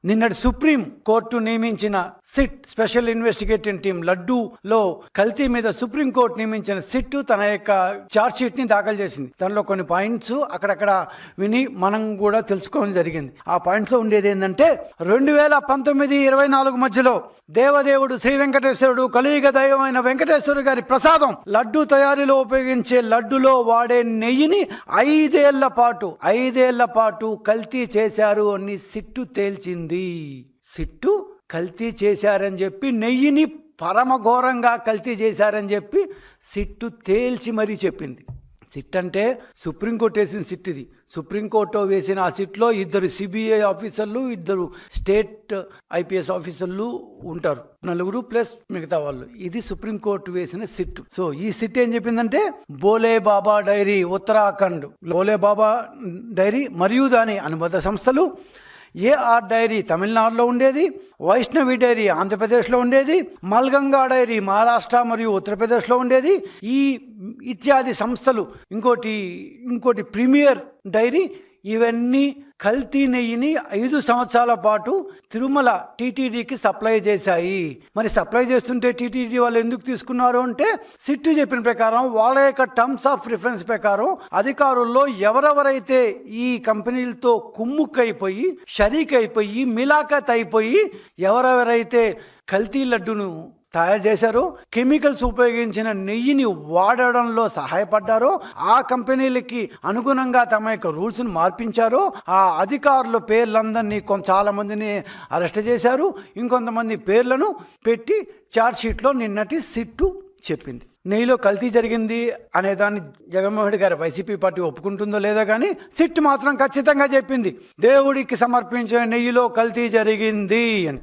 నిన్నటి supreme court నియమించిన SIT special investigating team లడ్డూలో కల్తీ మీద సుప్రీం కోర్టు నియమించిన సిట్ తన యొక్క చార్జ్ షీట్ ని దాఖలు చేసింది. దానిలో కొన్ని పాయింట్స్ అక్కడక్కడ విని మనం కూడా తెలుసుకోవడం జరిగింది. ఆ పాయింట్స్ లో ఉండేది ఏంటంటే 2019-24 మధ్యలో దేవదేవుడు శ్రీ వెంకటేశ్వరుడు కలియుగ దైవమైన వెంకటేశ్వరు గారి ప్రసాదం లడ్డు తయారీలో ఉపయోగించే లడ్డులో వాడే నెయ్యిని 5 ఏళ్ల పాటు కల్తీ చేశారు అని సిట్టు తేల్చింది. సిట్టు కల్తీ చేశారని చెప్పి నెయ్యిని పరమఘోరంగా కల్తీ చేశారని చెప్పి సిట్టు తేల్చి మరీ చెప్పింది. సిట్ అంటే సుప్రీంకోర్టు వేసిన సిట్. ఇది సుప్రీంకోర్టు వేసిన ఆ సిట్లో 2 సిబిఐ ఆఫీసర్లు, 2 స్టేట్ ఐపీఎస్ ఆఫీసర్లు ఉంటారు, 4 ప్లస్ మిగతా వాళ్ళు. ఇది సుప్రీంకోర్టు వేసిన సిట్. సో ఈ సిట్ ఏం చెప్పిందంటే బోలే బాబా డైరీ ఉత్తరాఖండ్, బోలే బాబా డైరీ మరియు దాని అనుబంధ సంస్థలు, ఏఆర్ డైరీ తమిళనాడులో ఉండేది, వైష్ణవి డైరీ ఆంధ్రప్రదేశ్లో ఉండేది, మల్గంగా డైరీ మహారాష్ట్ర మరియు ఉత్తరప్రదేశ్లో ఉండేది. ఈ ఇత్యాది సంస్థలు, ఇంకోటి ప్రీమియర్ డైరీ, ఇవన్నీ కల్తీ నెయ్యిని 5 సంవత్సరాల పాటు తిరుమల టీటీడీకి సప్లై చేశాయి. మరి సప్లై చేస్తుంటే టీటీడీ వాళ్ళు ఎందుకు తీసుకున్నారు అంటే సిట్టు చెప్పిన ప్రకారం వాళ్ళ యొక్క టర్మ్స్ ఆఫ్ రిఫరెన్స్ ప్రకారం అధికారుల్లో ఎవరెవరైతే ఈ కంపెనీలతో కుమ్ముక్కైపోయి, షరీక్ అయిపోయి, మిలాఖత్ అయిపోయి ఎవరెవరైతే కల్తీ లడ్డును తయారు చేశారో, కెమికల్స్ ఉపయోగించిన నెయ్యిని వాడడంలో సహాయపడ్డారో, ఆ కంపెనీలకి అనుగుణంగా తమ యొక్క రూల్స్ని మార్పించారో, ఆ అధికారుల పేర్లందరినీ చాలా మందిని అరెస్ట్ చేశారు. ఇంకొంతమంది పేర్లను పెట్టి ఛార్జ్ షీట్లో నిన్నటి సిట్టు చెప్పింది. నెయ్యిలో కల్తీ జరిగింది అనే దాన్ని జగన్మోహన్ రెడ్డి గారి వైసీపీ పార్టీ ఒప్పుకుంటుందో లేదో కానీ సిట్ మాత్రం ఖచ్చితంగా చెప్పింది దేవుడికి సమర్పించిన నెయ్యిలో కల్తీ జరిగింది అని.